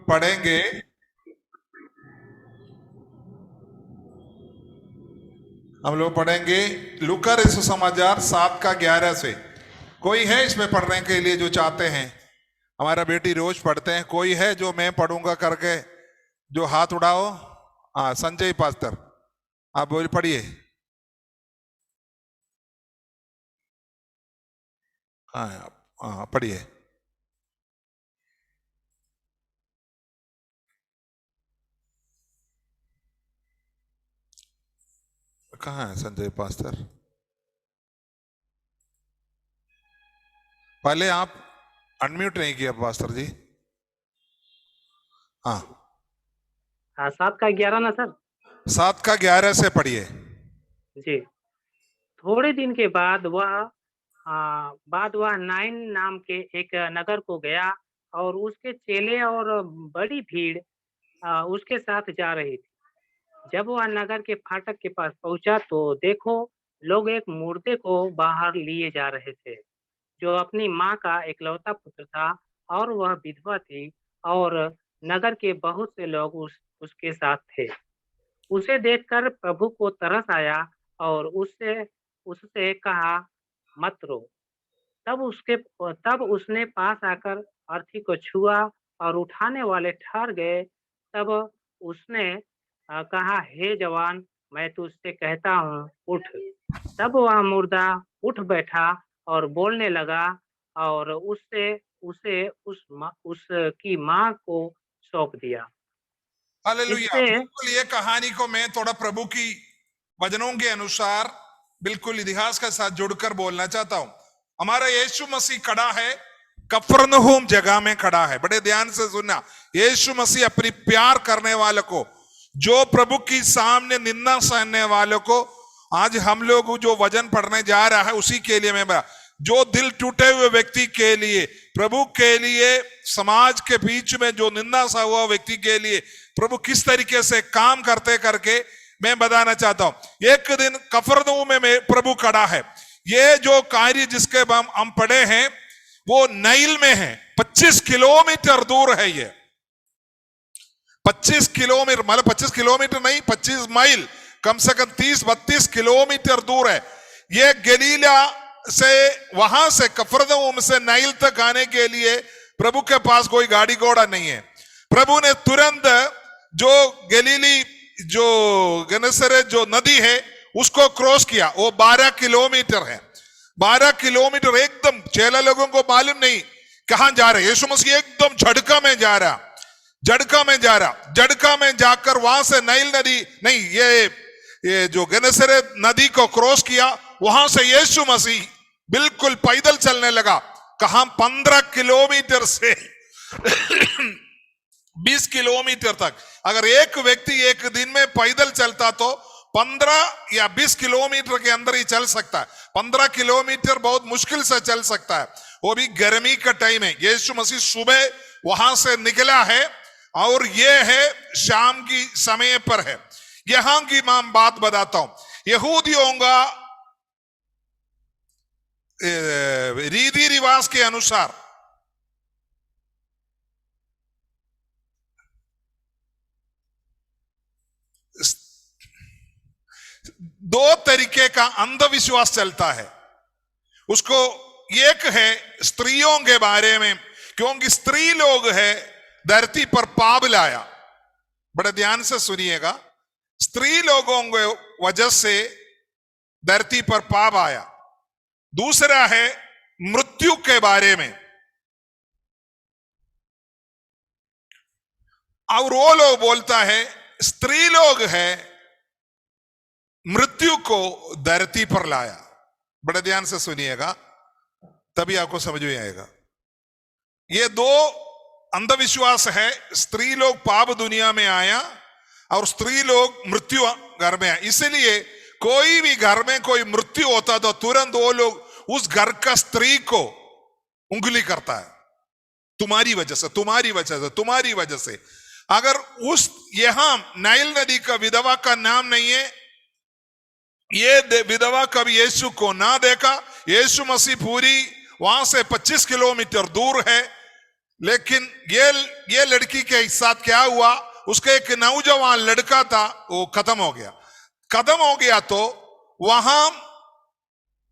पढ़ेंगे हम लोग पढ़ेंगे लूका रसूल समाचार 7 का 11 से। कोई है इसमें पढ़ने के लिए जो चाहते हैं? हमारा बेटी रोज पढ़ते हैं। कोई है जो मैं पढ़ूंगा करके जो हाथ उड़ाओ? हाँ, संजय पास्टर आप बोल पढ़िए। हाँ पढ़िए। कहाँ है संजय पास्टर? पहले आप अनम्यूट नहीं किया पास्टर जी। हाँ 7 का 11 ना सर? 7 का 11 से पढ़िए जी। थोड़े दिन के बाद वह नाइन नाम के एक नगर को गया और उसके चेले और बड़ी भीड़ उसके साथ जा रही थी। जब वह नगर के फाटक के पास पहुंचा तो देखो, लोग एक मुर्दे को बाहर लिए जा रहे थे, जो अपनी माँ का इकलौता पुत्र था और वह विधवा थी, और नगर के बहुत से लोग उसके साथ थे। उसे देखकर प्रभु को तरस आया और उससे उससे कहा, मत रो। तब उसने पास आकर अर्थी को छुआ और उठाने वाले ठहर गए। तब उसने कहा, हे जवान, मैं तुझसे कहता हूँ, उठ। तब वह मुर्दा उठ बैठा और बोलने लगा, और उसे उसकी माँ को सौंप दिया। हालेलुया। इससे बिल्कुल ये कहानी को मैं थोड़ा प्रभु की वचनों के अनुसार बिल्कुल इतिहास के साथ जुड़कर बोलना चाहता हूं। हमारा यीशु मसीह खड़ा है, कफरनहूम जगह में खड़ा है। बड़े ध्यान से सुनना। यीशु मसीह अपनी प्यार करने वालों को, जो प्रभु की सामने निंदा सहने वालों को, आज हम लोग जो वचन पढ़ने जा रहा है उसी के लिए मैं जो दिल टूटे हुए व्यक्ति के लिए, प्रभु के लिए, समाज के बीच में जो निंदा सा हुआ व्यक्ति के लिए प्रभु किस तरीके से काम करते करके मैं बताना चाहता हूं। एक दिन कफरनहूम में प्रभु खड़ा है। ये जो कार्य जिसके हम पढ़े हैं वो नाइल में है। 25 किलोमीटर दूर है। ये 25 किलोमीटर, मतलब 25 किलोमीटर नहीं, 25 माइल, कम से कम 30-32 किलोमीटर दूर है। ये गलीला से, वहां से कफरनहूम से नाइल तक आने के लिए प्रभु के पास कोई गाड़ी घोड़ा नहीं है। प्रभु ने तुरंत जो गलीली, जो गनसरेत जो नदी है उसको क्रॉस किया। वो 12 किलोमीटर है। 12 किलोमीटर एकदम चेला लोगों को मालूम नहीं कहां जा रहे। यीशु मसीह एकदम झटका में जा रहा, झटका में जाकर वहां से नाइल नदी नहीं, ये जो गनसरेत नदी को क्रॉस किया। वहां से यीशु मसीह बिल्कुल पैदल चलने लगा। कहां? 15 किलोमीटर से 20 किलोमीटर तक। अगर एक व्यक्ति एक दिन में पैदल चलता तो 15 या 20 किलोमीटर के अंदर ही चल सकता है। 15 किलोमीटर बहुत मुश्किल से चल सकता है, वो भी गर्मी का टाइम है। यीशु मसीह सुबह वहां से निकला है और ये है शाम की समय पर है। यहां की मैं बात बताता हूं। यहूदियों का रीति रिवाज के अनुसार दो तरीके का अंधविश्वास चलता है। उसको एक है स्त्रियों के बारे में, क्योंकि स्त्री लोग है धरती पर पाप लाया। बड़े ध्यान से सुनिएगा। स्त्री लोगों के वजह से धरती पर पाप आया। दूसरा है मृत्यु के बारे में, और वो लोग बोलता है स्त्री लोग है मृत्यु को धरती पर लाया। बड़े ध्यान से सुनिएगा, तभी आपको समझ में आएगा। ये दो अंधविश्वास है। स्त्री लोग पाप दुनिया में आया और स्त्री लोग मृत्यु घर में आया। इसलिए कोई भी घर में कोई मृत्यु होता तो तुरंत वो लोग उस घर का स्त्री को उंगली करता है, तुम्हारी वजह से, तुम्हारी वजह से, तुम्हारी वजह से। अगर उस यहां नाइल नदी का विधवा का नाम नहीं है, ये विधवा कभी यीशु को ना देखा। यीशु मसीह पूरी वहां से 25 किलोमीटर दूर है। लेकिन ये लड़की के साथ क्या हुआ, उसका एक नौजवान लड़का था, वो खत्म हो गया। तो वहां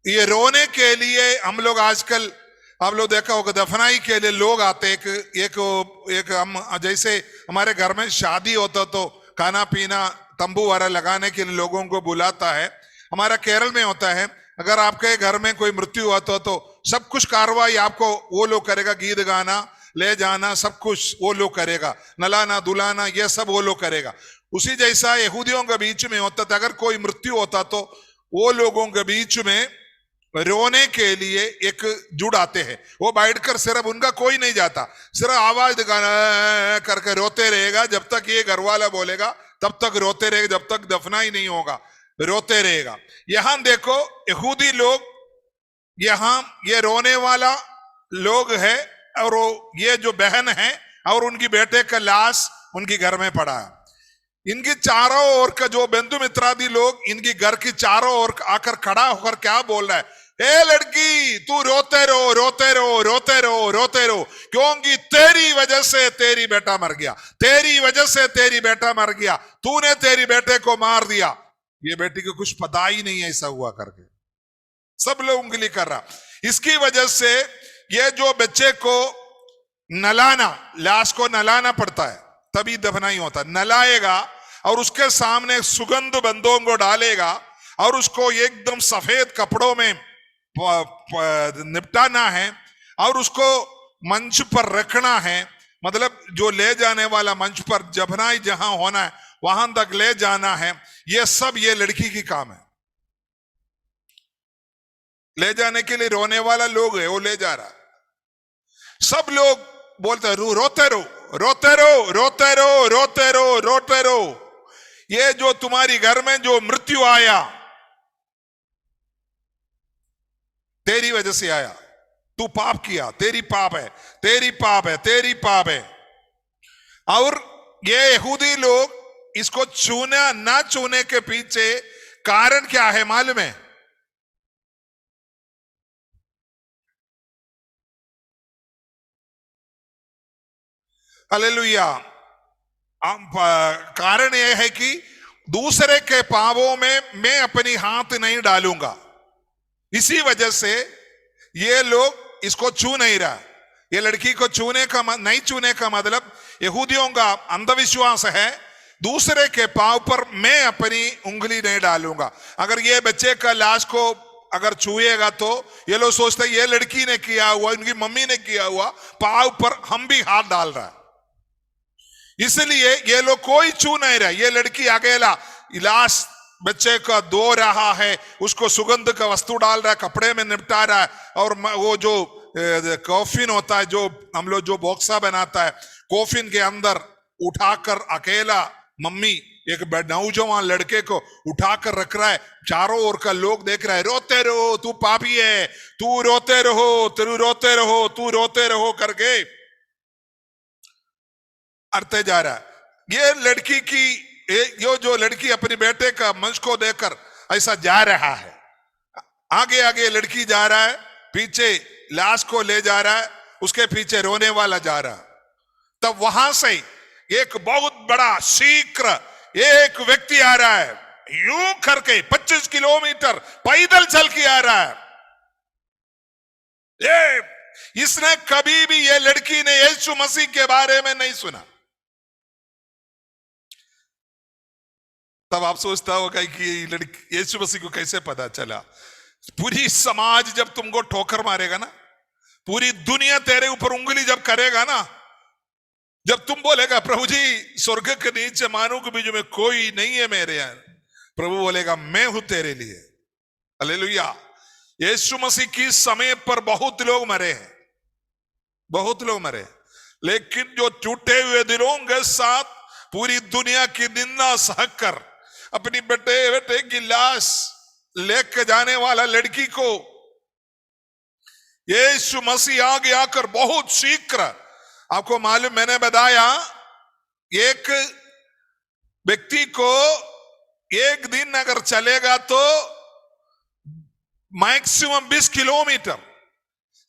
ये रोने के लिए हम लोग आजकल, आप लोग देखा होगा, दफनाई के लिए लोग आते, एक हम जैसे हमारे घर में शादी होता तो खाना पीना तंबू वगैरह लगाने के लिए लोगों को बुलाता है। हमारा केरल में होता है, अगर आपके घर में कोई मृत्यु हुआ तो सब कुछ कार्रवाई आपको वो लोग करेगा, गीत गाना, ले जाना, सब कुछ वो लोग करेगा, नलाना दुलाना ये सब वो लोग करेगा। उसी जैसा यहूदियों के बीच में होता था, अगर कोई मृत्यु होता तो वो लोगों के बीच में रोने के लिए एक जुड़ आते हैं। वो बैठकर सिर्फ उनका कोई नहीं जाता, सिर्फ आवाज करके रोते रहेगा, जब तक ये घरवाला बोलेगा तब तक रोते रहेगा, जब तक दफना ही नहीं होगा रोते रहेगा। यहां देखो यहूदी लोग, यहां ये रोने वाला लोग है, और ये जो बहन है और उनकी बेटे का लाश उनकी घर में पड़ा है। इनकी चारों ओर का जो बंधु मित्रादि लोग इनकी घर की चारों ओर आकर खड़ा होकर क्या बोल रहा है, ए लड़की तू रोते रहो रोते रहो रोते रहो रोते रहो, क्योंकि तेरी वजह से तेरी बेटा मर गया, तेरी वजह से तेरी बेटा मर गया, तूने तेरी बेटे को मार दिया। ये बेटी को कुछ पता ही नहीं है ऐसा हुआ करके, सब लोग उंगली कर रहा। इसकी वजह से ये जो बच्चे को नलाना, लाश को नलाना पड़ता है, तभी दफनाई होता है। नलाएगा और उसके सामने सुगंध बंदों को डालेगा और उसको एकदम सफेद कपड़ों में निपटाना है और उसको मंच पर रखना है। मतलब जो ले जाने वाला मंच पर जबनाई जहां होना है वहां तक ले जाना है। ये सब ये लड़की की काम है। ले जाने के लिए रोने वाला लोग है, वो ले जा रहा। सब लोग बोलते रोते रहो रोते रहो रोते रहो रोते रहो रोते रहो। ये जो तुम्हारी घर में जो मृत्यु आया तेरी वजह से आया, तू पाप किया, तेरी पाप है तेरी पाप है तेरी पाप है। और ये यहूदी लोग इसको छूना ना छूने के पीछे कारण क्या है मालूम है? हालेलुया। कारण यह है कि दूसरे के पापों में मैं अपनी हाथ नहीं डालूंगा, इसी वजह से ये लोग इसको छू नहीं रहा। ये लड़की को नहीं छूने का मतलब यहूदियों का अंधविश्वास है, दूसरे के पांव पर मैं अपनी उंगली नहीं डालूंगा। अगर ये बच्चे का लाश को अगर छुएगा तो ये लोग सोचते हैं ये लड़की ने किया हुआ, इनकी मम्मी ने किया हुआ, पांव पर हम भी हाथ डाल रहा है, इसलिए ये लोग कोई छू नहीं रहा। ये लड़की अकेला लाश बच्चे का धो रहा है, उसको सुगंध का वस्तु डाल रहा है, कपड़े में निपटा रहा है, और वो जो कॉफिन होता है, जो हम लोग जो बॉक्सा बनाता है, कॉफिन के अंदर उठाकर अकेला मम्मी एक नौजवान लड़के को उठाकर रख रहा है। चारों ओर का लोग देख रहा है, रोते रहो तू पापी है, तू रोते रहो तू रोते रहो तू रोते रहो करके अरते जा रहा है। ये लड़की की यो जो लड़की अपने बेटे का मंच को देखकर ऐसा जा रहा है, आगे आगे लड़की जा रहा है, पीछे लाश को ले जा रहा है, उसके पीछे रोने वाला जा रहा। तब वहां से एक बहुत बड़ा शीघ्र एक व्यक्ति आ रहा है, यूं करके 25 किलोमीटर पैदल चल के आ रहा है। ये इसने कभी भी, ये लड़की ने यीशु मसीह के बारे में नहीं सुना। तब आप सोचता होगा कि लड़की यीशु मसीह को कैसे पता चला? पूरी समाज जब तुमको ठोकर मारेगा ना, पूरी दुनिया तेरे ऊपर उंगली जब करेगा ना, जब तुम बोलेगा प्रभु जी स्वर्ग के नीचे मानव के बीच में कोई नहीं है मेरे यहाँ, प्रभु बोलेगा मैं हूं तेरे लिए। हालेलुया। यीशु मसीह की समय पर बहुत लोग मरे हैं, बहुत लोग मरे, लेकिन जो टूटे हुए दिलों के साथ पूरी दुनिया की निंदा सहकर अपनी बेटे की लाश लेकर जाने वाला लड़की को यीशु मसीह आगे आकर बहुत शीघ्र, आपको मालूम मैंने बताया एक व्यक्ति को एक दिन अगर चलेगा तो मैक्सिमम 20 किलोमीटर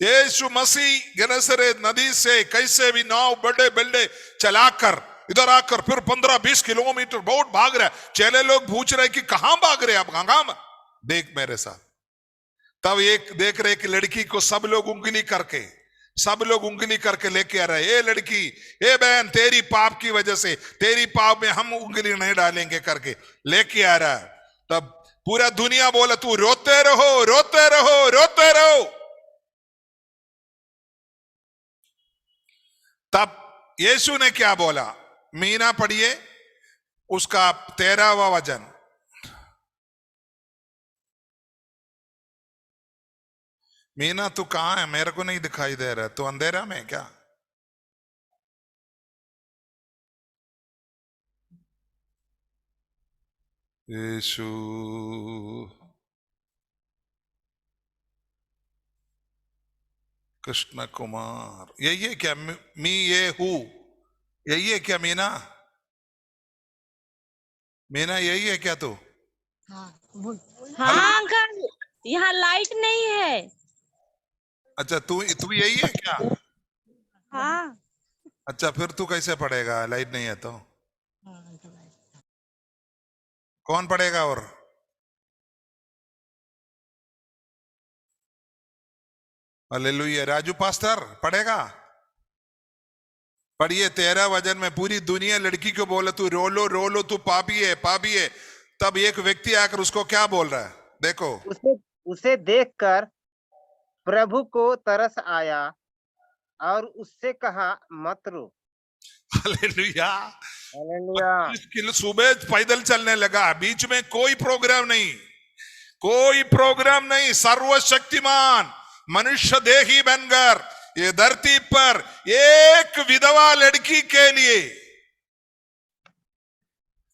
यीशु मसीह गनसरेत नदी से कैसे भी नाव बड़े बड़े चलाकर इधर आकर फिर 15-20 किलोमीटर बहुत भाग रहा है। चेले लोग पूछ रहे कि कहां भाग रहे आप, कहां? देख मेरे साथ। तब एक देख रहे कि लड़की को सब लोग उंगली करके लेके आ रहे। ए लड़की, ए बहन, तेरी पाप की वजह से, तेरी पाप में हम उंगली नहीं डालेंगे करके लेके आ रहा है। तब पूरा दुनिया बोला तू रोते रहो, रोते रहो, रोते रहो। तब यीशु ने क्या बोला? मीना पढ़िए उसका 13वां वचन। मीना तू कहां है? मेरे को नहीं दिखाई दे रहा, तू अंधेरा में क्या? यीशु कृष्ण कुमार, यही है क्या? मी ये हूं, यही है क्या मीना? मीना यही है क्या तू? हाँ अंकल, यहाँ लाइट नहीं है। अच्छा, तू तू यही है क्या? हाँ। अच्छा, फिर तू कैसे पढ़ेगा? लाइट नहीं है तो कौन पढ़ेगा? और हालेलुया। राजू पास्टर पढ़ेगा? पढ़िए 13 वचन में। पूरी दुनिया लड़की को बोले तू रो लो, तू पापी है, पापी है। तब एक व्यक्ति आकर उसको क्या बोल रहा है, देखो। उसे देखकर प्रभु को तरस आया और उससे कहा मत रो। हालेलुया। हालेलुया। 25 किलो सुबह पैदल चलने लगा, बीच में कोई प्रोग्राम नहीं, कोई प्रोग्राम नहीं। सर्वशक्तिमान मनुष्य देही बनकर ये धरती पर एक विधवा लड़की के लिए,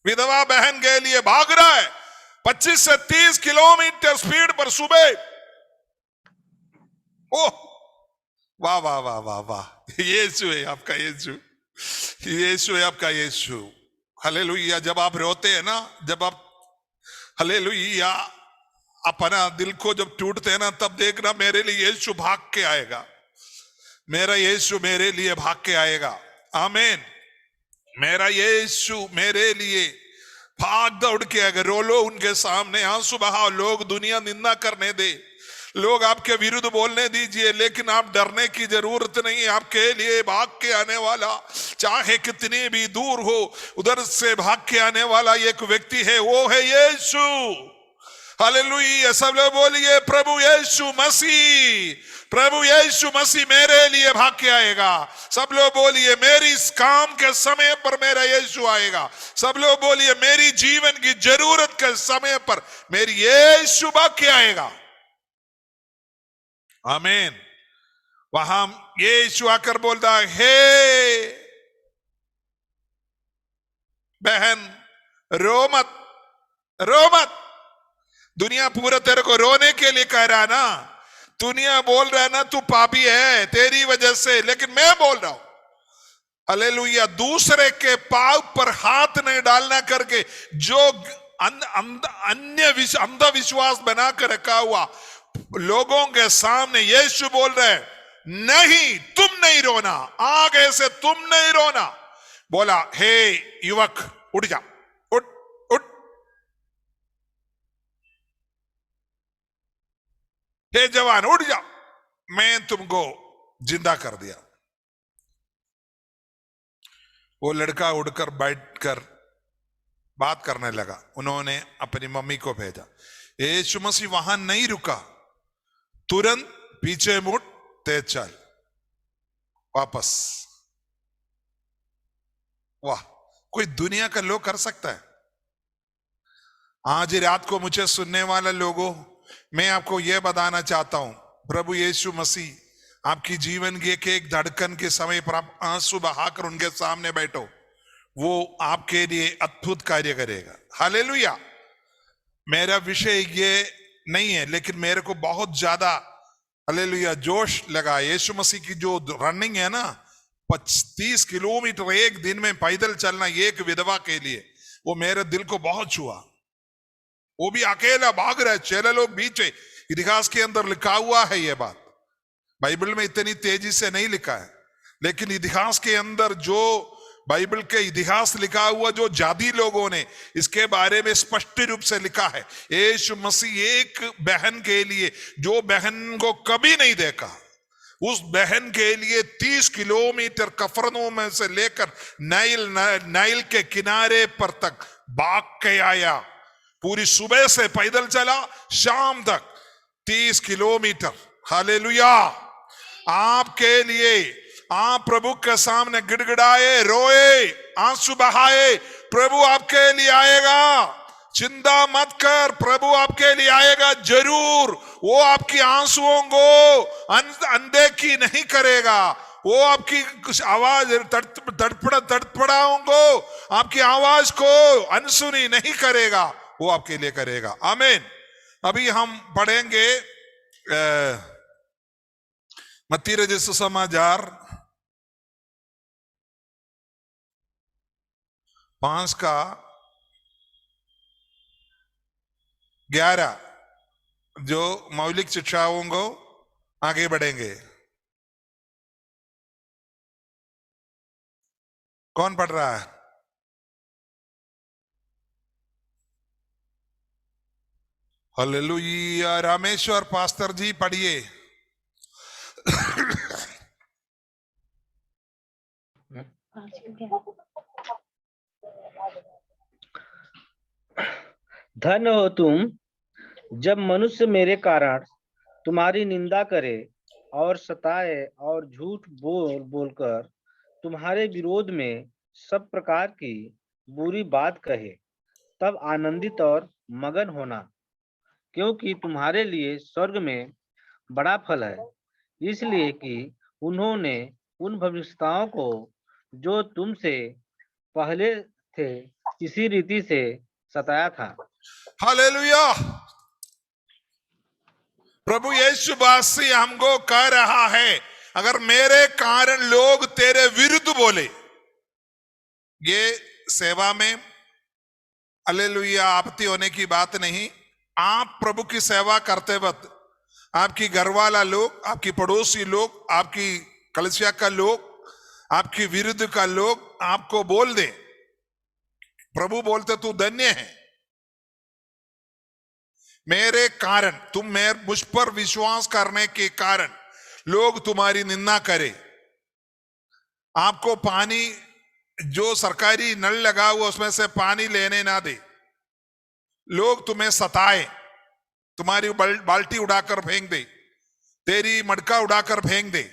विधवा बहन के लिए भाग रहा है 25 से 30 किलोमीटर स्पीड पर सुबह। ओह, वाह वाह वाह वाह वाह। यीशु है आपका यीशु, यीशु है आपका यीशु। हालेलुया। जब आप रोते हैं ना, जब आप हालेलुया अपना दिल को जब टूटते हैं ना, तब देखना मेरे लिए यीशु भाग के आएगा, मेरा यीशु मेरे लिए भाग के आएगा। आमीन। मेरा यीशु मेरे लिए भाग दौड़ के आएगा। रो लो उनके सामने, आंसू बहाओ। लोग दुनिया निंदा करने दे, लोग आपके विरुद्ध बोलने दीजिए, लेकिन आप डरने की जरूरत नहीं। आपके लिए भाग के आने वाला, चाहे कितनी भी दूर हो, उधर से भाग के आने वाला एक व्यक्ति है, वो है यीशु। हालेलुया। सब लोग बोलिए प्रभु यीशु मसीह, प्रभु यीशु मसीह मेरे लिए भाग के आएगा। सब लोग बोलिए मेरी इस काम के समय पर मेरा यीशु आएगा। सब लोग बोलिए मेरी जीवन की जरूरत के समय पर मेरी यीशु भाग के आएगा। आमीन। वहां यीशु आकर बोलता है, हे बहन रो मत, रो मत। दुनिया पूरा तेरे को रोने के लिए कह रहा है ना, दुनिया बोल रहा है ना तू पापी है तेरी वजह से, लेकिन मैं बोल रहा हूं हालेलुया, दूसरे के पाप पर हाथ नहीं डालना करके जो अन्य अंधविश्वास बना कर रखा हुआ लोगों के सामने यीशु बोल रहे हैं, नहीं तुम नहीं रोना, आगे से तुम नहीं रोना। बोला, हे युवक उठ जा, उठ उठ। हे जवान उठ जा, मैं तुमको जिंदा कर दिया। वो लड़का उठकर बैठकर बात करने लगा। उन्होंने अपनी मम्मी को भेजा। यीशु मसीह वहां नहीं रुका, तुरंत पीछे मुड़ तेज चल वापस। वाह, कोई दुनिया का लोग कर सकता है? आज रात को मुझे सुनने वाले लोगों, मैं आपको यह बताना चाहता हूं, प्रभु यीशु मसीह आपकी जीवन की एक एक धड़कन के समय पर आप आंसू बहाकर उनके सामने बैठो, वो आपके लिए अद्भुत कार्य करेगा। हालेलुया। मेरा विषय ये नहीं है, लेकिन मेरे को बहुत ज्यादा हालेलुया जोश लगा। यीशु मसीह की जो रनिंग है ना, 30 किलोमीटर एक दिन में पैदल चलना एक विधवा के लिए, वो मेरे दिल को बहुत छुआ। वो भी अकेला भाग रहा है, चेले लोग बीच है। इतिहास के अंदर लिखा हुआ है ये बात, बाइबल में इतनी तेजी से नहीं लिखा है, लेकिन इतिहास के अंदर जो बाइबल के इतिहास लिखा हुआ, जो जादी लोगों ने इसके बारे में स्पष्ट रूप से लिखा है। यीशु मसीह एक बहन के लिए, जो बहन को कभी नहीं देखा, उस बहन के लिए 30 किलोमीटर कफरनहूम में से लेकर नाइल के किनारे पर तक भाग के आया। पूरी सुबह से पैदल चला, शाम तक 30 किलोमीटर। हालेलुया। आपके लिए आप प्रभु के सामने गिड़गिड़ाए, रोए, आंसू बहाए, प्रभु आपके लिए आएगा। चिंता मत कर, प्रभु आपके लिए आएगा जरूर। वो आपकी आंसुओं को अनदेखी नहीं करेगा। वो आपकी कुछ आवाज तड़पड़ाओं को, आपकी आवाज को अनसुनी नहीं करेगा, वो आपके लिए करेगा। आमीन। अभी हम पढ़ेंगे मत्ती रचित सुसमाचार 5 का 11, जो मौलिक शिक्षाओं को आगे बढ़ेंगे। कौन पढ़ रहा है? हालेलुया। रामेश्वर पास्टर जी पढ़िए। धन्य हो तुम जब मनुष्य मेरे कारण तुम्हारी निंदा करे और सताए और झूठ बोल बोलकर तुम्हारे विरोध में सब प्रकार की बुरी बात कहे, तब आनंदित और मगन होना, क्योंकि तुम्हारे लिए स्वर्ग में बड़ा फल है। इसलिए कि उन्होंने उन भविष्यताओं को जो तुमसे पहले थे इसी रीति से सताया था। हालेलुया। प्रभु यीशु मसीह हमको कह रहा है, अगर मेरे कारण लोग तेरे विरुद्ध बोले, ये सेवा में हालेलुया आपत्ति होने की बात नहीं। आप प्रभु की सेवा करते वक्त आपकी घरवाला लोग, आपकी पड़ोसी लोग, आपकी कलीसिया का लोग, आपकी विरुद्ध का लोग आपको बोल दे, प्रभु बोलते तू धन्य है, मेरे कारण, तुम मुझ पर विश्वास करने के कारण लोग तुम्हारी निंदा करें, आपको पानी, जो सरकारी नल लगा हुआ उसमें से पानी लेने ना दे, लोग तुम्हें सताए, तुम्हारी बाल्टी उड़ाकर फेंक दे, तेरी मटका उड़ाकर फेंक दे,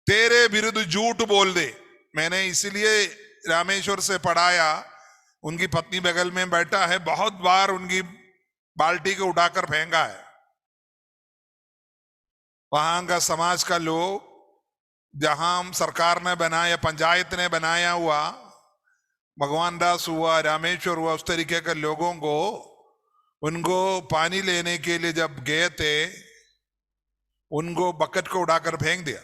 तेरे विरुद्ध झूठ बोल दे। मैंने इसलिए रामेश्वर से पढ़ाया, उनकी पत्नी बगल में बैठा है, बहुत बार उनकी बाल्टी को उठाकर फेंका है। वहां का समाज का लोग, जहां सरकार ने बनाया, पंचायत ने बनाया हुआ, भगवान दास हुआ, रामेश्वर हुआ, उस तरीके के लोगों को, उनको पानी लेने के लिए जब गए थे, उनको बकेट को उड़ाकर फेंक दिया।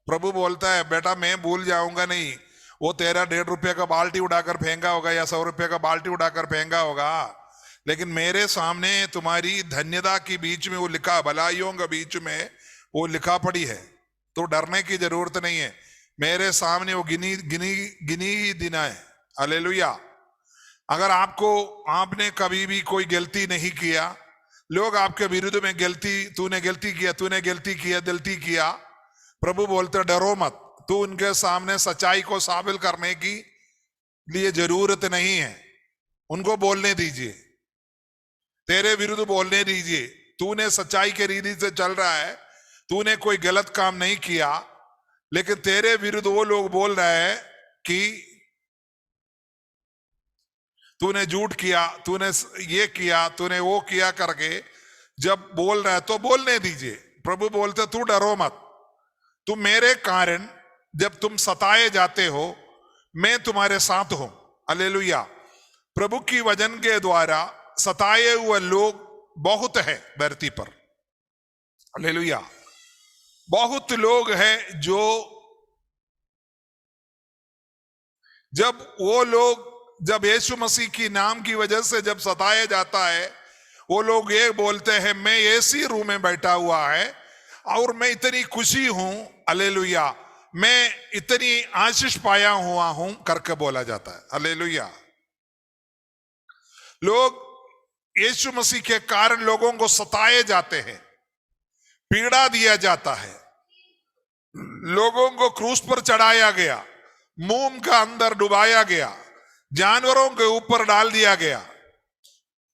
प्रभु बोलता है, बेटा मैं भूल जाऊंगा नहीं, वो तेरा 1.5 रुपये का बाल्टी उड़ाकर फेंका होगा या 100 रुपये का बाल्टी उड़ाकर फेंका होगा, लेकिन मेरे सामने तुम्हारी धन्यता के बीच में वो लिखा, भलाइयों के बीच में वो लिखा पड़ी है, तो डरने की जरूरत नहीं है। मेरे सामने वो गिनी ही दिन है। हालेलुया। अगर आपने कभी भी कोई गलती नहीं किया, लोग आपके विरुद्ध में तूने गलती किया, प्रभु बोलते डरो मत, तू उनके सामने सच्चाई को साबित करने की लिए जरूरत नहीं है, उनको बोलने दीजिए, तेरे विरुद्ध बोलने दीजिए। तूने सच्चाई के रीति से चल रहा है, तूने कोई गलत काम नहीं किया, लेकिन तेरे विरुद्ध वो लोग बोल रहे हैं कि तूने झूठ किया, तूने ये किया, तूने वो किया करके जब बोल रहा है तो बोलने दीजिए। प्रभु बोलते तू डरो मत, तुम मेरे कारण जब तुम सताए जाते हो, मैं तुम्हारे साथ हूं। हालेलुया। प्रभु की वचन के द्वारा सताए हुए लोग बहुत है धरती पर। हालेलुया। बहुत लोग हैं जो, जब यीशु मसीह की नाम की वजह से जब सताया जाता है, वो लोग ये बोलते हैं मैं एसी रूम में बैठा हुआ है, और मैं इतनी खुशी हूं, हालेलुया, मैं इतनी आशीष पाया हुआ हूं करके बोला जाता है। हालेलुया। लोग यीशु मसीह के कारण लोगों को सताए जाते हैं, पीड़ा दिया जाता है, लोगों को क्रूस पर चढ़ाया गया, मोम का अंदर डुबाया गया, जानवरों के ऊपर डाल दिया गया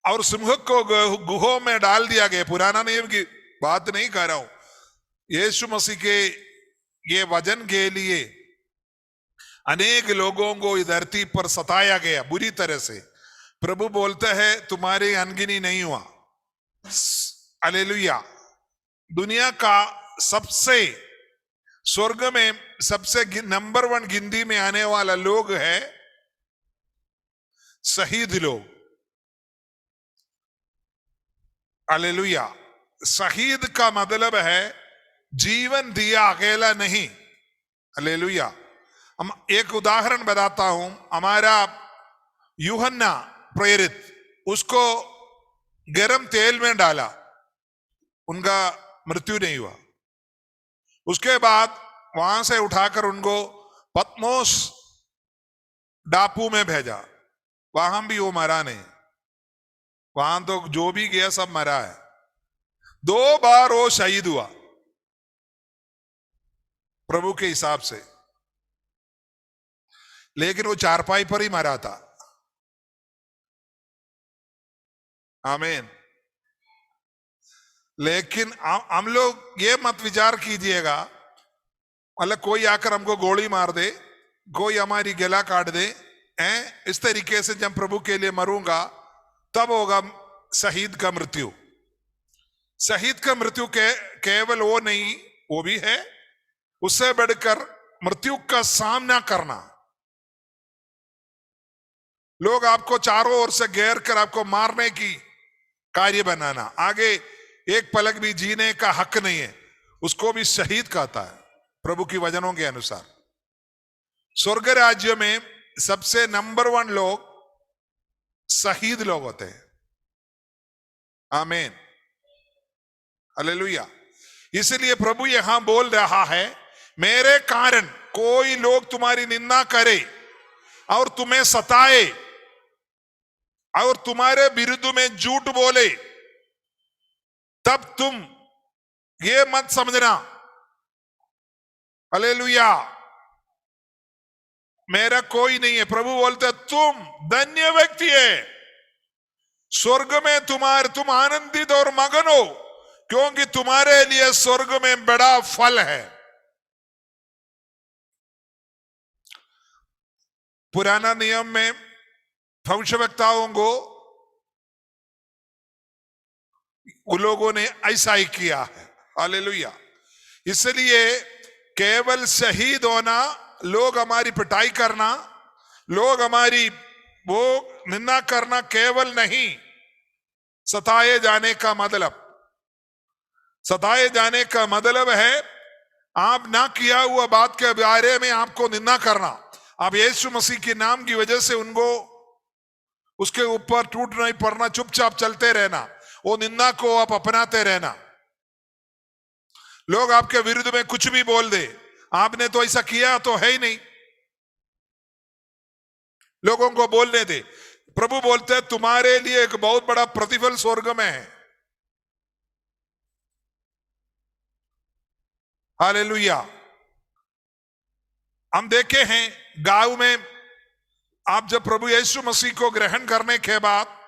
और सिंह को गुहों में डाल दिया गया। पुराना नियम की बात नहीं कर रहा हूं, यीशु मसीह के ये वचन के लिए अनेक लोगों को इस धरती पर सताया गया बुरी तरह से। प्रभु बोलता है तुम्हारे अनगिनी नहीं हुआ। हालेलुया। दुनिया का सबसे स्वर्ग में सबसे नंबर 1 गिनती में आने वाला लोग है शहीद लोग। हालेलुया। शहीद का मतलब है जीवन दिया अकेला नहीं। हालेलुया। हम एक उदाहरण बताता हूं, हमारा यूहन्ना प्रेरित, उसको गरम तेल में डाला, उनका मृत्यु नहीं हुआ। उसके बाद वहां से उठाकर उनको पत्मोस डाकू में भेजा, वहां भी वो मरा नहीं, वहां तो जो भी गया सब मरा है। 2 बार वो शहीद हुआ प्रभु के हिसाब से, लेकिन वो चारपाई पर ही मरा था। आमीन। लेकिन हम लोग ये मत विचार कीजिएगा, मतलब कोई आकर हमको गोली मार दे, कोई हमारी गला काट दे, इस तरीके से जब प्रभु के लिए मरूंगा तब होगा शहीद का मृत्यु। शहीद का मृत्यु केवल वो नहीं, वो भी है, उससे बढ़कर मृत्यु का सामना करना। लोग आपको चारों ओर से घेर कर आपको मारने की कार्य बनाना, आगे एक पलक भी जीने का हक नहीं है, उसको भी शहीद कहता है प्रभु की वचनों के अनुसार। स्वर्ग राज्य में सबसे नंबर 1 लोग शहीद लोग होते हैं। आमीन। हालेलुया। इसलिए प्रभु यहां बोल रहा है, मेरे कारण कोई लोग तुम्हारी निंदा करे और तुम्हें सताए और तुम्हारे विरुद्ध में झूठ बोले, तब तुम ये मत समझना, हालेलुया, मेरा कोई नहीं है। प्रभु बोलते तुम धन्य व्यक्ति है, स्वर्ग में तुम आनंदित और मगन हो, क्योंकि तुम्हारे लिए स्वर्ग में बड़ा फल है। पुराना नियम में भविष्यवक्ताओं को उन लोगों ने ऐसा ही किया है। हालेलुया। इसलिए केवल शहीद होना, लोग हमारी पिटाई करना, लोग हमारी वो निंदा करना केवल नहीं, सताए जाने का मतलब, सताए जाने का मतलब है आप ना किया हुआ बात के बारे में आपको निंदा करना। आप यीशु मसीह के नाम की वजह से उनको उसके ऊपर टूट नहीं पड़ना, चुपचाप चलते रहना, वो निंदा को आप अपनाते रहना। लोग आपके विरुद्ध में कुछ भी बोल दे, आपने तो ऐसा किया तो है ही नहीं, लोगों को बोलने दे। प्रभु बोलते हैं तुम्हारे लिए एक बहुत बड़ा प्रतिफल स्वर्ग में है। हालेलुया। हम देखे हैं गांव में, आप जब प्रभु यीशु मसीह को ग्रहण करने के बाद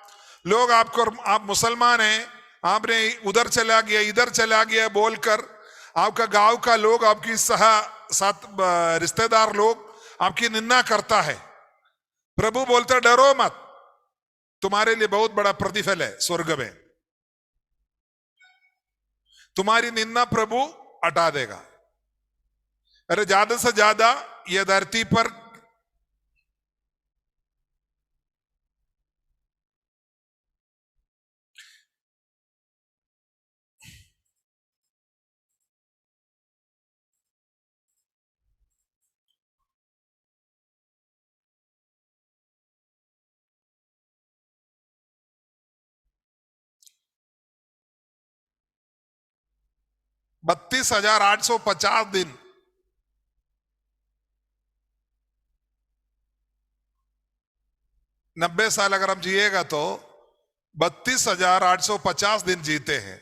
लोग आपको, आप मुसलमान हैं, आपने उधर चला गया इधर चला गया बोलकर आपका गांव का लोग, आपकी साथ रिश्तेदार लोग आपकी निंदा करता है। प्रभु बोलता डरो मत, तुम्हारे लिए बहुत बड़ा प्रतिफल है स्वर्ग में, तुम्हारी निंदा प्रभु हटा देगा। अरे ज्यादा से ज्यादा ये धरती पर 32,850 दिन। नब्बे साल अगर हम जिएगा तो 32,850 दिन जीते हैं।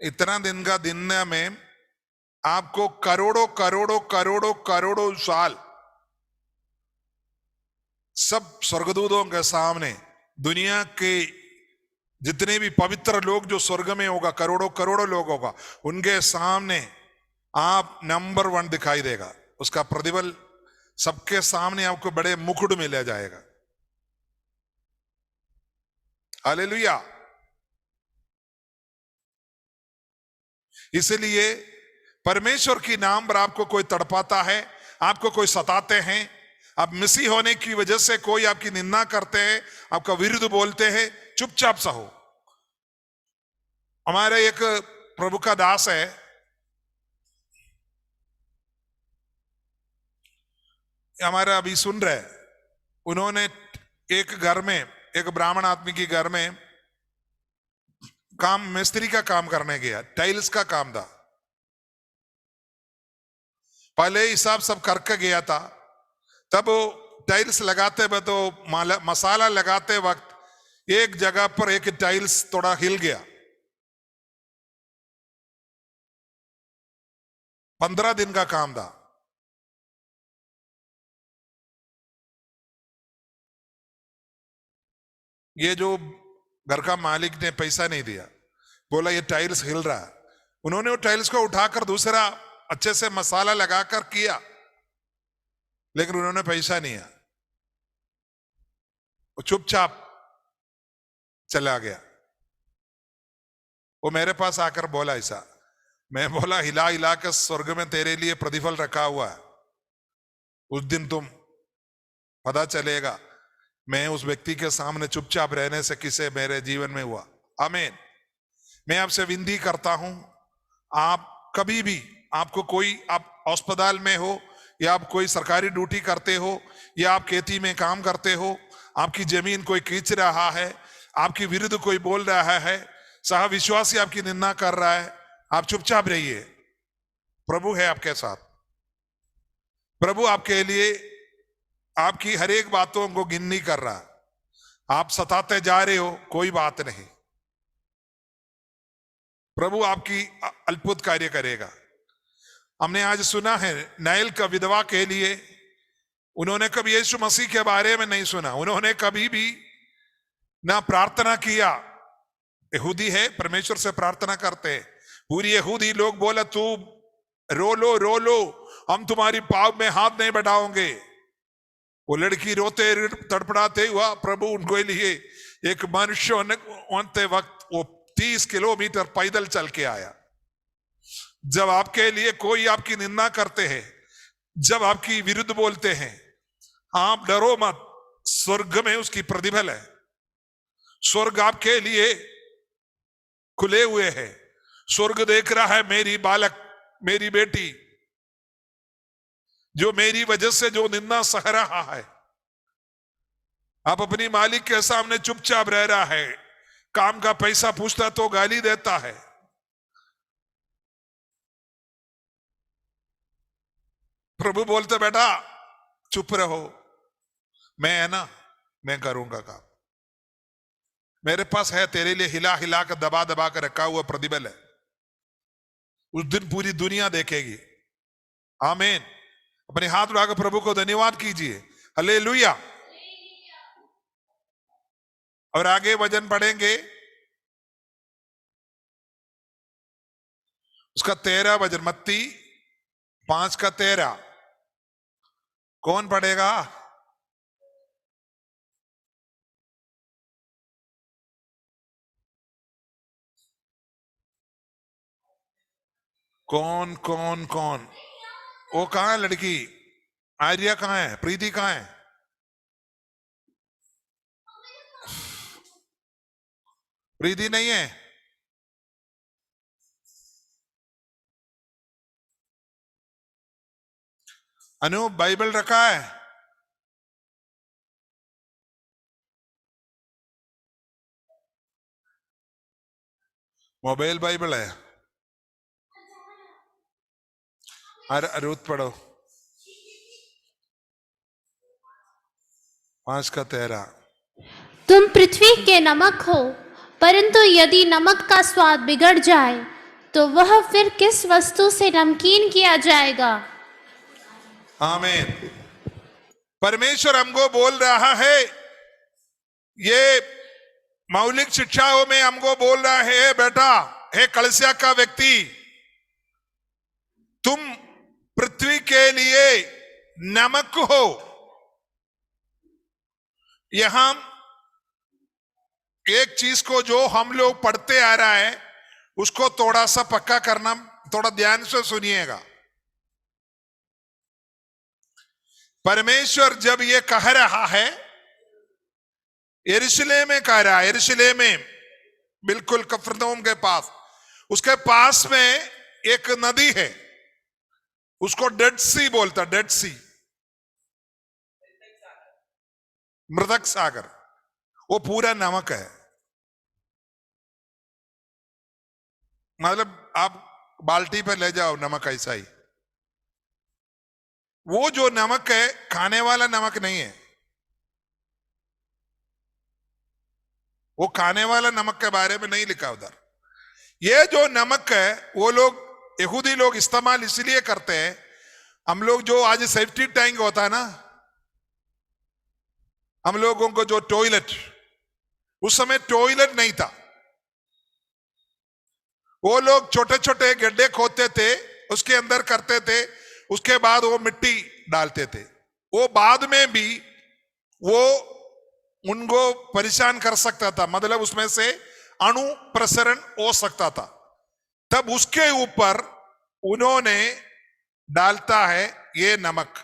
इतना दिन का दिन में आपको करोड़ों करोड़ों करोड़ों करोड़ों साल सब स्वर्गदूतों के सामने, दुनिया के जितने भी पवित्र लोग जो स्वर्ग में होगा, करोड़ों करोड़ों लोग होगा, उनके सामने आप नंबर 1 दिखाई देगा। उसका प्रतिफल सबके सामने आपको बड़े मुकुट में ले जाएगा। हालेलुया। इसलिए परमेश्वर की नाम पर आपको कोई तड़पाता है, आपको कोई सताते हैं, आप मसीह होने की वजह से कोई आपकी निंदा करते हैं, आपका विरुद्ध बोलते हैं, चुपचाप सहो। हमारे एक प्रभु का दास है, हमारा अभी सुन रहे, उन्होंने एक घर में, एक ब्राह्मण आदमी के घर में काम, मिस्त्री का काम करने गया, टाइल्स का काम था। पहले हिसाब सब करके गया था, तब वो टाइल्स लगाते वक्त तो मसाला लगाते वक्त एक जगह पर एक टाइल्स थोड़ा हिल गया। 15 दिन का काम था। ये जो घर का मालिक ने पैसा नहीं दिया, बोला ये टाइल्स हिल रहा है। उन्होंने वो टाइल्स को उठाकर दूसरा अच्छे से मसाला लगाकर किया, लेकिन उन्होंने पैसा नहीं दिया, वो चुपचाप चला गया। वो मेरे पास आकर बोला ऐसा, मैं बोला हिला हिला के स्वर्ग में तेरे लिए प्रतिफल रखा हुआ है, उस दिन तुम पता चलेगा। मैं उस व्यक्ति के सामने चुपचाप रहने से किसे मेरे जीवन में हुआ। आमीन। मैं आपसे विनती करता हूं, आप कभी भी, आपको कोई, आप अस्पताल में हो या आप कोई सरकारी ड्यूटी करते हो या आप खेती में काम करते हो, आपकी जमीन कोई खींच रहा है, आपकी विरुद्ध कोई बोल रहा है, सह विश्वासी आपकी निंदा कर रहा है, आप चुपचाप रहिए। प्रभु है आपके साथ। प्रभु आपके लिए आपकी हर एक बातों को गिन नहीं कर रहा। आप सताते जा रहे हो, कोई बात नहीं, प्रभु आपकी अद्भुत कार्य करेगा। हमने आज सुना है नाइल का विधवा के लिए, उन्होंने कभी यीशु मसीह के बारे में नहीं सुना, उन्होंने कभी भी ना प्रार्थना किया। यहूदी है, परमेश्वर से प्रार्थना करते हैं। पूरी यहूदी लोग बोला तू रो लो, हम तुम्हारी पाँव में हाथ नहीं बढ़ाओगे। वो लड़की रोते तड़पड़ाते हुआ प्रभु उनको लिए एक मनुष्य होते वक्त वो 30 किलोमीटर पैदल चल के आया। जब आपके लिए कोई आपकी निंदा करते हैं, जब आपकी विरुद्ध बोलते हैं, आप डरो मत, स्वर्ग में उसकी प्रतिफल है। स्वर्ग आपके लिए खुले हुए हैं। स्वर्ग देख रहा है मेरी बालक, मेरी बेटी, जो मेरी वजह से जो निंदा सह रहा है। आप अपनी मालिक के सामने चुपचाप रह रहा है, काम का पैसा पूछता तो गाली देता है। प्रभु बोलते बेटा चुप रहो, मैं है ना, मैं करूंगा काम, मेरे पास है तेरे लिए हिला हिला कर दबा दबा कर रखा हुआ प्रतिफल है। उस दिन पूरी दुनिया देखेगी। आमीन। अपने हाथ उठाकर प्रभु को धन्यवाद कीजिए। हालेलुया। और आगे वचन पढ़ेंगे, उसका 13 वचन, मत्ती 5 का 13। कौन पढ़ेगा? कौन कौन कौन? वो कहाँ है लड़की? आर्या कहाँ है? प्रीति कहाँ है? प्रीति नहीं है? अनु बाइबल रखा है? मोबाइल बाइबल है। रूत पढ़ो 5:13। तुम पृथ्वी के नमक हो, परंतु यदि नमक का स्वाद बिगड़ जाए तो वह फिर किस वस्तु से नमकीन किया जाएगा। आमीन। परमेश्वर हमको बोल रहा है, ये मौलिक शिक्षाओं में हमको बोल रहा है, बेटा, हे कलीसिया का व्यक्ति, तुम पृथ्वी के लिए नमक हो। यहां एक चीज को जो हम लोग पढ़ते आ रहा है उसको थोड़ा सा पक्का करना, थोड़ा ध्यान से सुनिएगा। परमेश्वर जब ये कह रहा है, यरूशलेम में कह रहा है, यरूशलेम में बिल्कुल कफरनहूम के पास, उसके पास में एक नदी है, उसको डेड सी बोलता, डेड सी, मृतक सागर। वो पूरा नमक है। मतलब आप बाल्टी पे ले जाओ नमक, ऐसा ही। वो जो नमक है खाने वाला नमक नहीं है, वो खाने वाला नमक के बारे में नहीं लिखा उधर। ये जो नमक है वो लोग, यहूदी लोग इस्तेमाल इसलिए करते हैं। हम लोग जो आज सेफ्टी टैंक होता है ना, हम लोगों को जो टॉयलेट, उस समय टॉयलेट नहीं था। वो लोग छोटे छोटे गड्ढे खोदते थे, उसके अंदर करते थे, उसके बाद वो मिट्टी डालते थे। वो बाद में भी वो उनको परेशान कर सकता था, मतलब उसमें से अणु प्रसरण हो सकता था। तब उसके ऊपर उन्होंने डालता है ये नमक।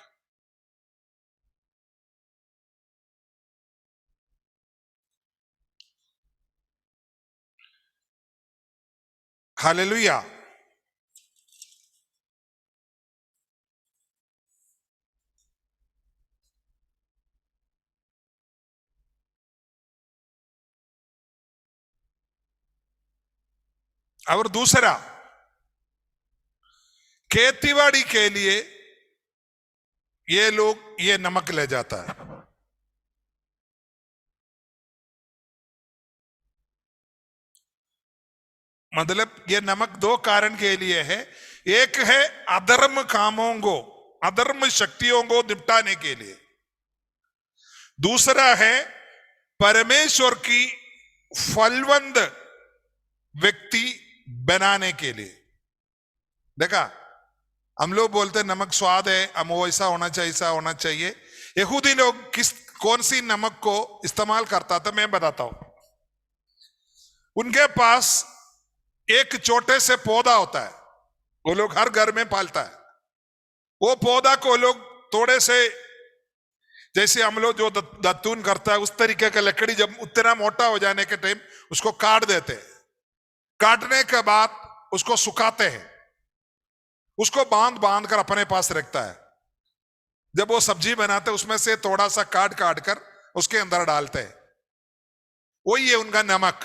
हालेलुया। और दूसरा, खेतीबाड़ी के लिए ये लोग ये नमक ले जाता है। मतलब ये नमक दो कारण के लिए है। एक है अधर्म कामों को, अधर्म शक्तियों को निपटाने के लिए। दूसरा है परमेश्वर की फलवंत व्यक्ति बनाने के लिए। देखा, हम लोग बोलते नमक स्वाद है, हम वो ऐसा होना चाहिए, ऐसा होना चाहिए। यहूदी लोग कौन सी नमक को इस्तेमाल करता था मैं बताता हूं। उनके पास एक छोटे से पौधा होता है, वो लोग हर घर में पालता है। वो पौधा को लोग थोड़े से, जैसे हम लोग जो दातून करता है उस तरीके का लकड़ी, जब उतना मोटा हो जाने के टाइम उसको काट देते हैं। काटने के बाद उसको सुखाते हैं, उसको बांध बांध कर अपने पास रखता है। जब वो सब्जी बनाते उसमें से थोड़ा सा काट काट कर उसके अंदर डालते हैं। वही है उनका नमक।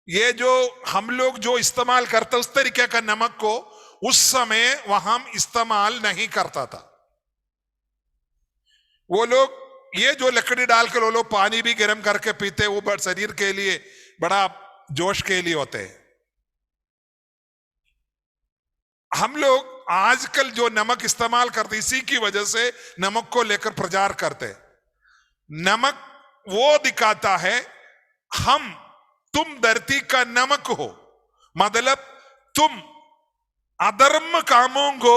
ये जो हम लोग जो इस्तेमाल करते उस तरीके का नमक को उस समय वहां इस्तेमाल नहीं करता था। वो लोग ये जो लकड़ी डालकर वो लोग पानी भी गर्म करके पीते, वो शरीर के लिए बड़ा जोश के लिए होते हैं। हम लोग आजकल जो नमक इस्तेमाल करते इसी की वजह से नमक को लेकर प्रचार करते। नमक वो दिखाता है तुम धरती का नमक हो, मतलब तुम अधर्म कामों को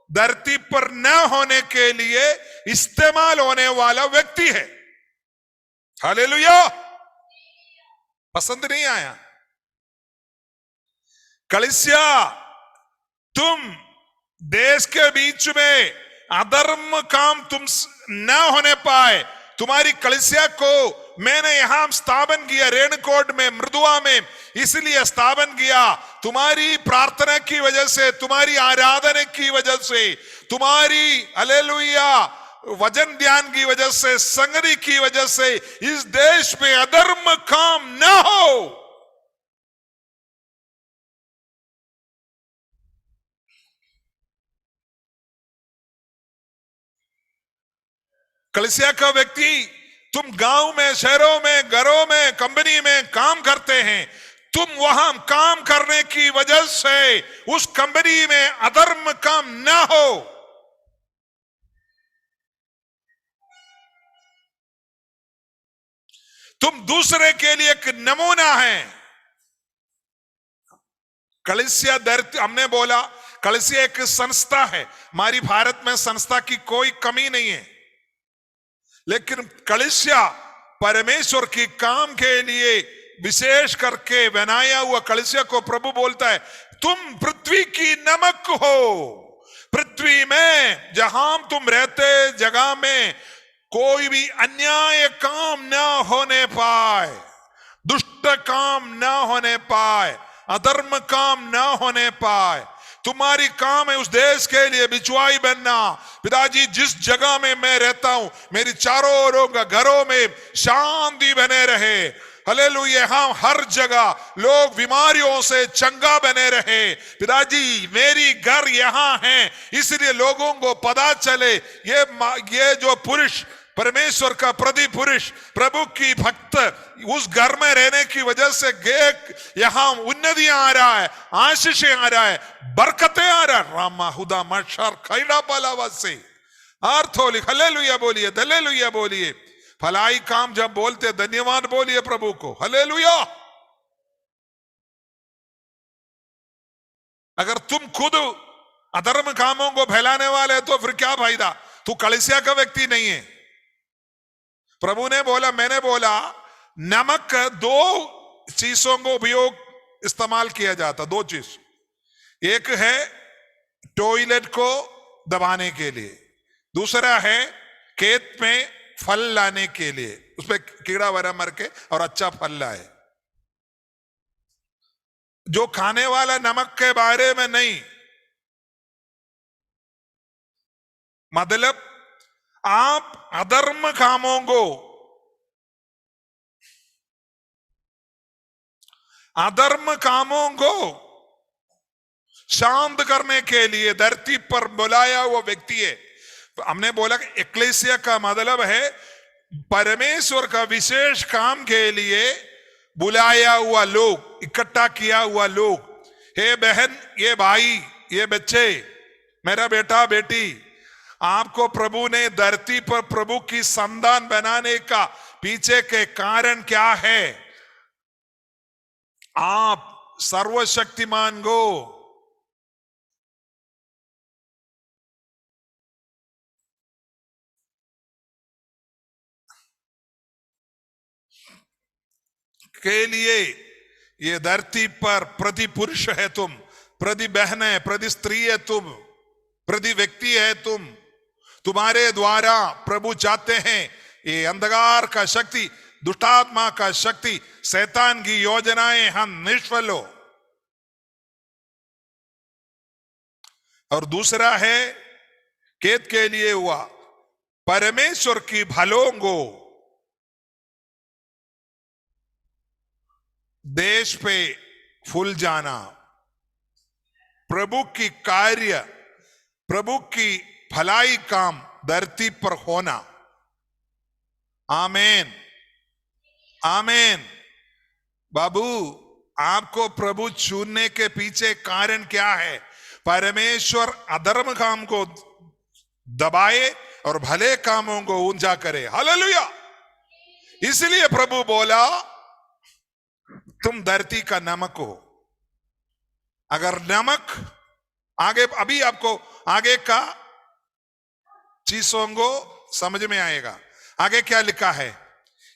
धरती पर न होने के लिए इस्तेमाल होने वाला व्यक्ति है। हालेलुया। पसंद नहीं आया? कलीसिया, तुम देश के बीच में अधर्म काम तुम न होने पाए, तुम्हारी कलीसिया को मैंने यहां स्थापन किया, रेणकोट में, मृदुआ में, इसलिए स्थापन किया तुम्हारी प्रार्थना की वजह से, तुम्हारी आराधना की वजह से, तुम्हारी हालेलुया वचन ध्यान की वजह से, संगति की वजह से इस देश में अधर्म काम न हो। कलीसिया का व्यक्ति, तुम गांव में, शहरों में, घरों में, कंपनी में काम करते हैं, तुम वहां काम करने की वजह से उस कंपनी में अधर्म काम ना हो। तुम दूसरे के लिए एक नमूना है। कलीसिया धरती, हमने बोला कलीसिया एक संस्था है। हमारी भारत में संस्था की कोई कमी नहीं है, लेकिन कलीसिया परमेश्वर की काम के लिए विशेष करके बनाया हुआ कलीसिया को प्रभु बोलता है, तुम पृथ्वी की नमक हो। पृथ्वी में जहां तुम रहते जगह में कोई भी अन्याय काम ना होने पाए, दुष्ट काम ना होने पाए, अधर्म काम ना होने पाए। तुम्हारी काम है उस देश के लिए बिचवाई बनना। पिताजी, जिस जगह में मैं रहता हूं, मेरी चारों ओरों का घरों में शांति बने रहे। हालेलुया। हाँ, हर जगह लोग बीमारियों से चंगा बने रहे। पिताजी, मेरी घर यहाँ है, इसलिए लोगों को पता चले ये जो पुरुष परमेश्वर का प्रति पुरुष, प्रभु की भक्त, उस घर में रहने की वजह से यहां उन्नतियां आ रहा है, आशीषें आ रहा है, बरकतें आ रहा है। रामा हुदा मशर खैड़ा पालावा से आर्थोली हल्लेलुया बोलिए, हल्लेलुया बोलिए। भलाई काम जब बोलते धन्यवाद बोलिए प्रभु को। हल्लेलुया। अगर तुम खुद अधर्म कामों को फैलाने वाले तो फिर क्या फायदा? तू कलीसिया का व्यक्ति नहीं है। प्रभु ने बोला, मैंने बोला, नमक दो चीजों को उपयोग इस्तेमाल किया जाता, दो चीज। एक है टॉयलेट को दबाने के लिए, दूसरा है खेत में फल लाने के लिए, उसपे कीड़ा वगैरह मर के और अच्छा फल लाए। जो खाने वाला नमक के बारे में नहीं, मतलब आप अधर्म कामों को, अधर्म कामों को शांत करने के लिए धरती पर बुलाया हुआ व्यक्ति है। हमने बोला कि एक्लेसिया का मतलब है परमेश्वर का विशेष काम के लिए बुलाया हुआ लोग, इकट्ठा किया हुआ लोग। हे बहन, ये भाई, ये बच्चे, मेरा बेटा बेटी, आपको प्रभु ने धरती पर प्रभु की संतान बनाने का पीछे के कारण क्या है? आप सर्वशक्तिमान को के लिए, ये धरती पर प्रति पुरुष है तुम, प्रति बहन है, प्रति स्त्री है तुम, प्रति व्यक्ति है तुम। तुम्हारे द्वारा प्रभु चाहते हैं ये अंधकार का शक्ति, दुष्टात्मा का शक्ति, शैतान की योजनाएं हम निष्फल हो। और दूसरा है खेत के लिए हुआ परमेश्वर की भलों को देश पे फूल जाना, प्रभु की कार्य, प्रभु की भलाई काम धरती पर होना। आमीन, आमीन। बाबू, आपको प्रभु चुनने के पीछे कारण क्या है? परमेश्वर अधर्म काम को दबाए और भले कामों को ऊंचा करे। हालेलुया। इसलिए प्रभु बोला, तुम धरती का नमक हो। अगर नमक, आगे अभी आपको आगे का चीजों को समझ में आएगा। आगे क्या लिखा है?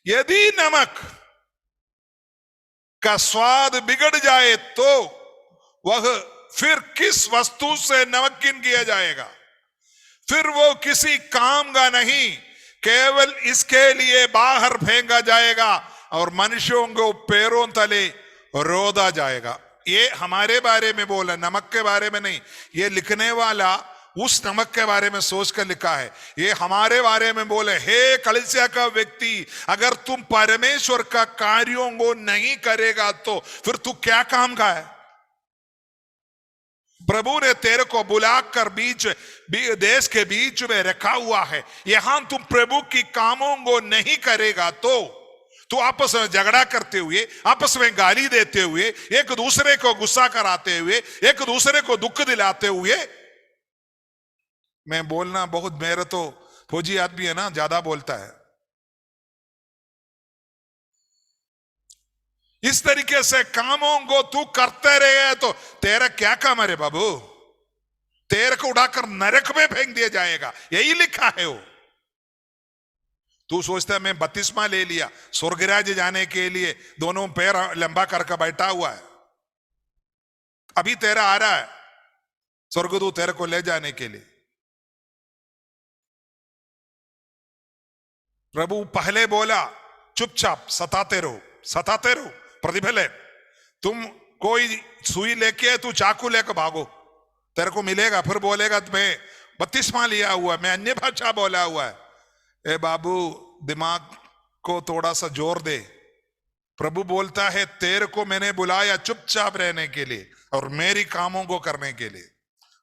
यदि नमक का स्वाद बिगड़ जाए तो वह फिर किस वस्तु से नमकीन किया जाएगा? फिर वो किसी काम का नहीं, केवल इसके लिए बाहर फेंका जाएगा और मनुष्यों को पैरों तले रोदा जाएगा। ये हमारे बारे में बोला, नमक के बारे में नहीं। ये लिखने वाला उस नमक के बारे में सोचकर लिखा है। ये हमारे बारे में बोले, हे कलीसिया का व्यक्ति, अगर तुम परमेश्वर का कार्यों को नहीं करेगा तो फिर तू क्या काम का है? प्रभु ने तेरे को बुलाकर देश के बीच में रखा हुआ है। यहां तुम प्रभु की कामों को नहीं करेगा तो आपस में झगड़ा करते हुए, आपस में गाली देते हुए, एक दूसरे को गुस्सा कराते हुए, एक दूसरे को दुख दिलाते हुए। मैं बोलना बहुत, मेरा तो फौजी आदमी है ना, ज्यादा बोलता है। इस तरीके से कामों को तू करते रहे तो तेरा क्या काम है रे बाबू? तेरे को उड़ाकर नरक में फेंक दिया जाएगा, यही लिखा है वो। तू सोचता है मैं बत्तीसवां ले लिया, स्वर्गराज जाने के लिए दोनों पैर लंबा करके बैठा हुआ है, अभी तेरा आ रहा है स्वर्गदूत तेरे को ले जाने के लिए। प्रभु पहले बोला चुपचाप सताते रहो, प्रतिफल है। तुम कोई सुई लेके तू चाकू लेकर भागो, तेरे को मिलेगा। फिर बोलेगा मैं 32वां लिया हुआ, मैं अन्य भाषा बोला हुआ है। ए बाबू, दिमाग को थोड़ा सा जोर दे। प्रभु बोलता है तेरे को मैंने बुलाया चुपचाप रहने के लिए और मेरी कामों को करने के लिए।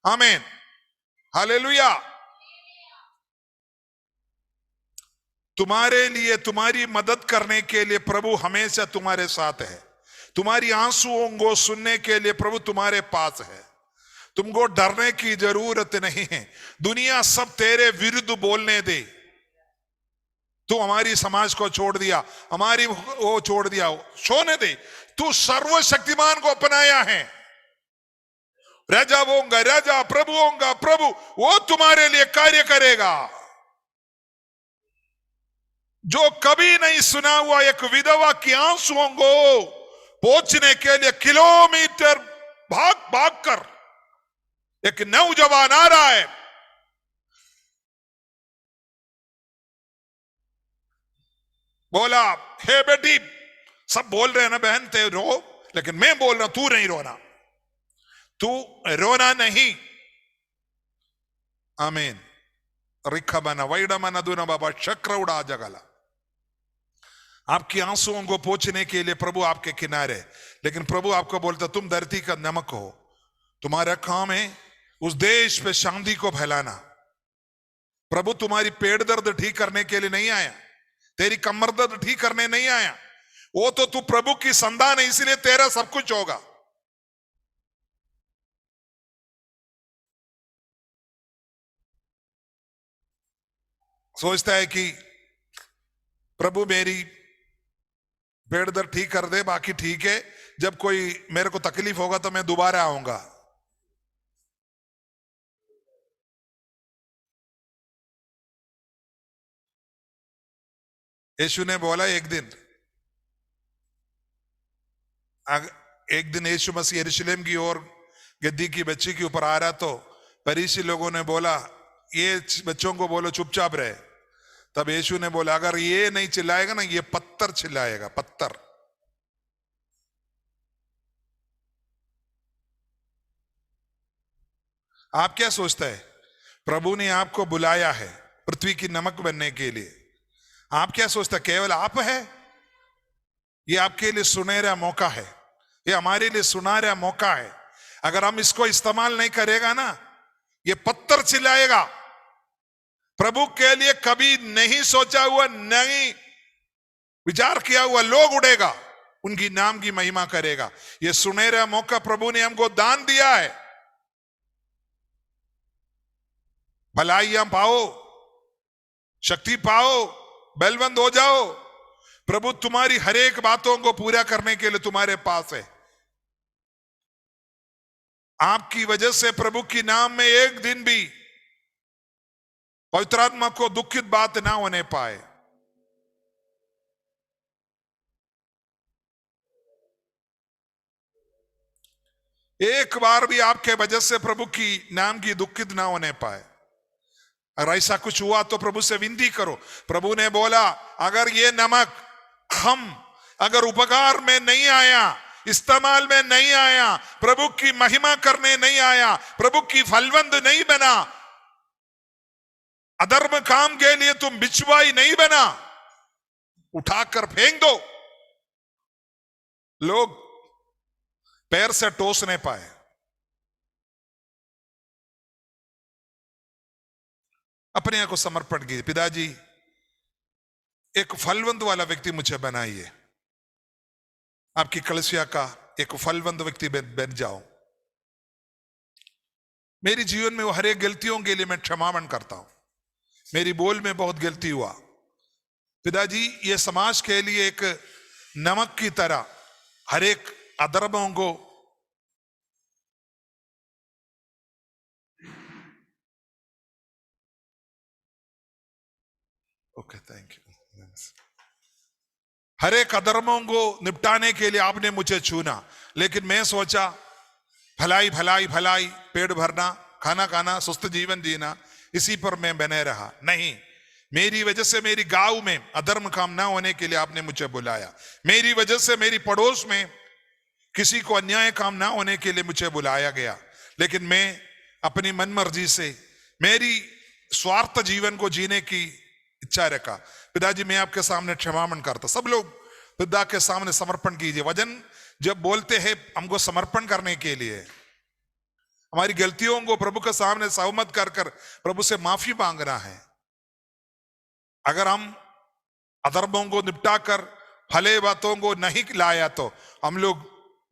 आमीन, हालेलुया। तुम्हारे लिए, तुम्हारी मदद करने के लिए प्रभु हमेशा तुम्हारे साथ है। तुम्हारी आंसुओं को सुनने के लिए प्रभु तुम्हारे पास है। तुमको डरने की जरूरत नहीं है। दुनिया सब तेरे विरुद्ध बोलने दे, तू हमारी समाज को छोड़ दिया, हमारी वो छोड़ दिया, सोने दे। तू सर्वशक्तिमान को अपनाया है। राजा होगा राजा, प्रभु होगा प्रभु, वो तुम्हारे लिए कार्य करेगा। जो कभी नहीं सुना हुआ एक विधवा की आंसुओं को पहुंचने के लिए किलोमीटर भाग भाग कर एक नौजवान आ रहा है। बोला, हे बेटी, सब बोल रहे हैं ना बहन ते रो, लेकिन मैं बोल रहा हूं तू नहीं रोना, तू रोना नहीं। आमीन। रिखबन वैडमन दुन बाबा शक्र उड़ा जगला। आपकी आंसुओं को पोंछने के लिए प्रभु आपके किनारे, लेकिन प्रभु आपको बोलता तुम धरती का नमक हो। तुम्हारा काम है उस देश पे शांति को फैलाना। प्रभु तुम्हारी पेट दर्द ठीक करने के लिए नहीं आया, तेरी कमर दर्द ठीक करने नहीं आया। वो तो तू प्रभु की संतान है, इसलिए तेरा सब कुछ होगा। सोचता है कि प्रभु मेरी पेट दर्द ठीक कर दे, बाकी ठीक है, जब कोई मेरे को तकलीफ होगा तो मैं दोबारा आऊंगा। यीशु ने बोला एक दिन यीशु मसीह यरूशलेम की ओर गद्दी की बच्ची के ऊपर आ रहा, तो फरीसी लोगों ने बोला ये बच्चों को बोलो चुपचाप रहे। तब यीशु ने बोला अगर ये नहीं चिल्लाएगा ना, ये पत्थर चिल्लाएगा, पत्थर। आप क्या सोचते हैं? प्रभु ने आपको बुलाया है पृथ्वी की नमक बनने के लिए। आप क्या सोचते हैं केवल आप है? ये आपके लिए सुनहरा मौका है, ये हमारे लिए सुनहरा मौका है। अगर हम इसको इस्तेमाल नहीं करेगा ना, ये पत्थर चिल्लाएगा। प्रभु के लिए कभी नहीं सोचा हुआ, नहीं विचार किया हुआ लोग उड़ेगा, उनकी नाम की महिमा करेगा। ये सुनहरा मौका प्रभु ने हमको दान दिया है। भलाइयां पाओ, शक्ति पाओ, बलवंत हो जाओ। प्रभु तुम्हारी हर एक बातों को पूरा करने के लिए तुम्हारे पास है। आपकी वजह से प्रभु की नाम में एक दिन भी पवित्र आत्मा को दुखित बात ना होने पाए। एक बार भी आपके वजह से प्रभु की नाम की दुखित ना होने पाए। अगर ऐसा कुछ हुआ तो प्रभु से विनती करो। प्रभु ने बोला अगर ये नमक हम अगर उपकार में नहीं आया, इस्तेमाल में नहीं आया, प्रभु की महिमा करने नहीं आया, प्रभु की फलवंद नहीं बना, अधर्म काम के लिए तुम बिचवाई नहीं बना, उठाकर फेंक दो। लोग पैर से टोस नहीं पाए। अपने आप को समर्पण कीजिए। पिताजी, एक फलवंत वाला व्यक्ति मुझे बनाइए, आपकी कलीसिया का एक फलवंत व्यक्ति बन जाओ। मेरी जीवन में वो हर एक गलतियों के लिए मैं क्षमापण करता हूं। मेरी बोल में बहुत गलती हुआ पिताजी, ये समाज के लिए एक नमक की तरह हर एक अधर्मों को ओके थैंक यू, हर एक अधर्मों को निपटाने के लिए आपने मुझे चुना, लेकिन मैं सोचा भलाई भलाई भलाई, पेट भरना, खाना खाना, स्वस्थ जीवन जीना, इसी पर मैं बने रहा। नहीं, मेरी वजह से मेरी गांव में अधर्म काम ना होने के लिए आपने मुझे बुलाया। मेरी वजह से मेरी पड़ोस में किसी को अन्याय काम ना होने के लिए मुझे बुलाया गया, लेकिन मैं अपनी मन मर्जी से मेरी स्वार्थ जीवन को जीने की इच्छा रखा। पिताजी, मैं आपके सामने क्षमापण करता। सब लोग पिता के सामने समर्पण कीजिए। वचन जब बोलते हैं हमको समर्पण करने के लिए, हमारी गलतियों को प्रभु के सामने सहमत कर कर प्रभु से माफी मांगना है। अगर हम अधर्मों को निपटा कर भले बातों को नहीं लाया तो हम लोग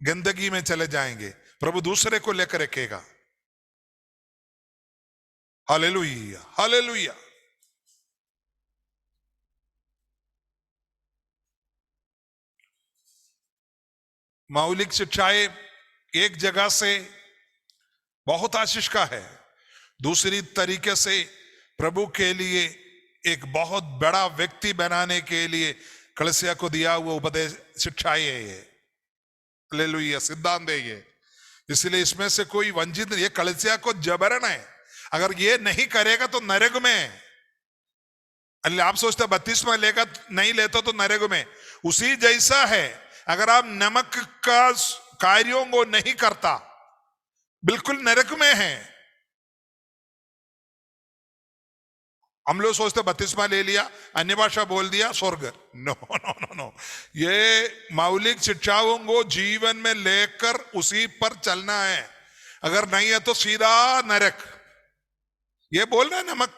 गंदगी में चले जाएंगे, प्रभु दूसरे को लेकर रखेगा। Hallelujah, hallelujah. मौलिक शिक्षाएं एक जगह से बहुत आशीष का है, दूसरी तरीके से प्रभु के लिए एक बहुत बड़ा व्यक्ति बनाने के लिए कलीसिया को दिया हुआ उपदेश शिक्षाएं है ये, हालेलुया, सिद्धांत है ये। इसलिए इसमें से कोई वंचित नहीं, ये कलीसिया को जबरन है। अगर ये नहीं करेगा तो नरक में, अल्लाह आप सोचते बत्तीसवां लेगा नहीं लेता तो नरक में, उसी जैसा है। अगर आप नमक का कार्यों को नहीं करता, बिल्कुल नरक में है। हम लोग सोचते बत्तीसवां ले लिया, अन्य भाषा बोल दिया, स्वर्ग। नो नो नो नो, ये मौलिक शिक्षाओं को जीवन में लेकर उसी पर चलना है। अगर नहीं है तो सीधा नरक। ये बोल रहे नमक,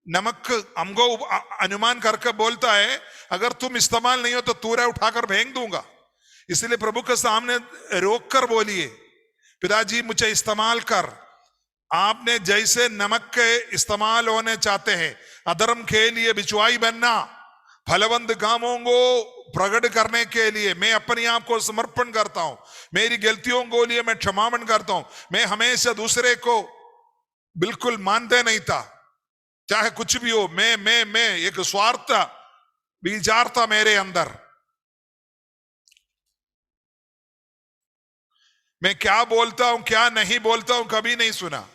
नमक हमको अनुमान करके बोलता है अगर तुम इस्तेमाल नहीं हो तो तूरा उठाकर फेंक दूंगा। इसलिए प्रभु के सामने रोक कर बोलिए, पिताजी मुझे इस्तेमाल कर। आपने जैसे नमक के इस्तेमाल होने चाहते हैं, अधर्म के लिए बिचवाई बनना, फलवंत कामों को प्रकट करने के लिए मैं अपने आप को समर्पण करता हूं। मेरी गलतियों को लिए मैं क्षमापण करता हूं। मैं हमेशा दूसरे को बिल्कुल मानते नहीं था, चाहे कुछ भी हो। मैं एक स्वार्थ विचार था मेरे अंदर। मैं क्या बोलता हूं क्या नहीं बोलता हूं कभी नहीं सुना।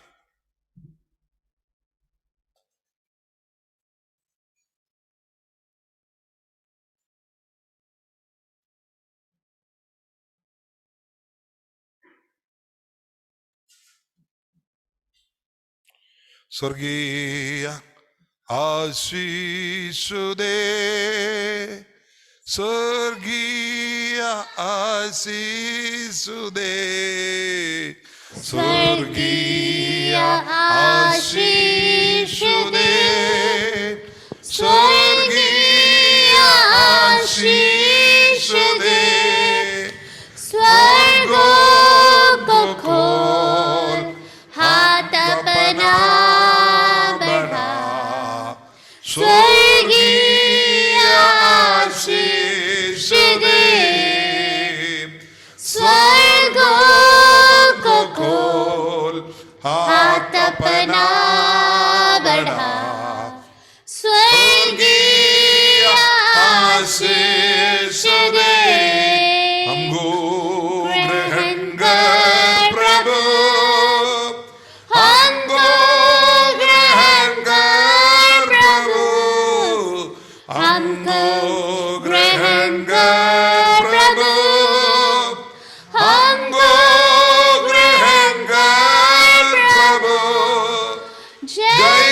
स्वर्गीय आशीष दे, स्वर्गीय आशीष दे, स्वर्गीय आशीष दे, स्वर्गीय आशीष दे, स्वर्गों को खोल, हाथ अपना बढ़ा, स्वर्गीय आशीष दे, स्वर्गों को खोल, हाथ अपना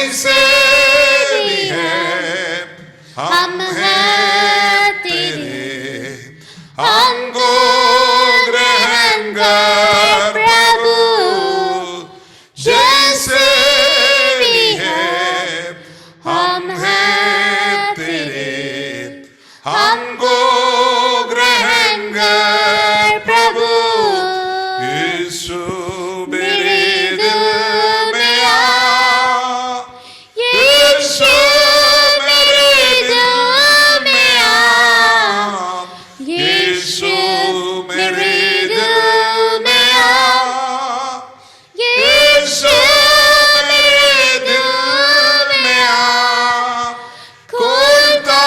जैसे भी है हम हैं तेरे, हमको ग्रहण कर प्रभु। जैसे भी है हम हैं तेरे, हमको ग्रहण कर प्रभु। यीशु मेरे दिल में आ, यीशु मेरे दिल में आ, यीशु मेरे दिल में आ, यीशु मेरे दिल में आ। खोलता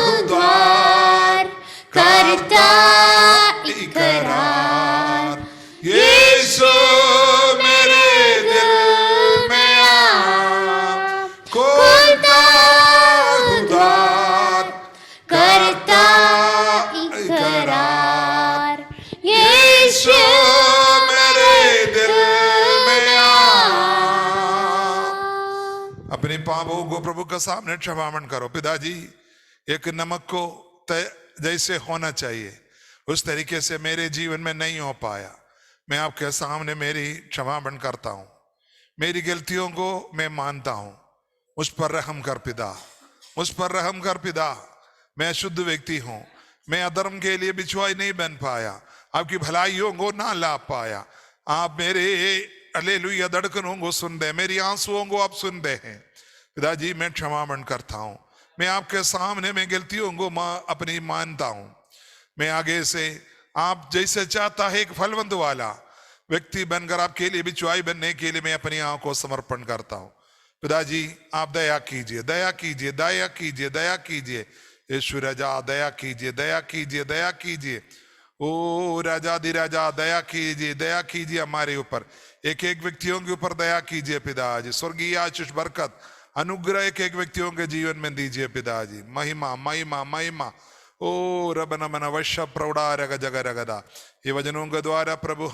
हूँ द्वार, करता इकरार, यीशु मेरे दिल में आ। खोलता हूँ द्वार, करता इकरार, यीशु मेरे दिल में आ। अपने पापों को प्रभु के सामने क्षमापण करो। पिताजी, एक नमक को जैसे होना चाहिए उस तरीके से मेरे जीवन में नहीं हो पाया। मैं आपके सामने मेरी क्षमापण करता हूँ। मेरी गलतियों को मैं मानता हूँ। मुझ पर रहम कर पिता, मुझ पर रहम कर पिता। मैं शुद्ध व्यक्ति हूँ। मैं अधर्म के लिए बिछुआई नहीं बन पाया, आपकी भलाइयों को ना ला पाया। आप मेरे हालेलुया धड़कनों को सुन दे, मेरी आंसुओं को आप सुन दे हैं। पिताजी, मैं क्षमापण करता हूँ। मैं आपके सामने मैं गलतियों को अपनी मानता हूँ। मैं आगे से आप जैसे चाहता है एक फलवंत वाला व्यक्ति बनकर आपके लिए बिचवाई बनने के लिए मैं अपनी आंखों को समर्पण करता हूँ। पिताजी, आप दया कीजिए, दया कीजिए, दया कीजिए, दया कीजिए। यीशु राजा दया कीजिए, दया कीजिए, दया कीजिए। ओ राजा दी राजा दया कीजिए, दया कीजिए हमारे ऊपर। एक एक व्यक्तियों के ऊपर दया कीजिए पिताजी। स्वर्गीय आशीष बरकत अनुग्रह एक एक व्यक्तियों के जीवन में दीजिए पिताजी। महिमा महिमा महिमा। ओ रब नमन वश्य प्रौढ़ा रग जग रगदा। ये वचनों के द्वारा प्रभु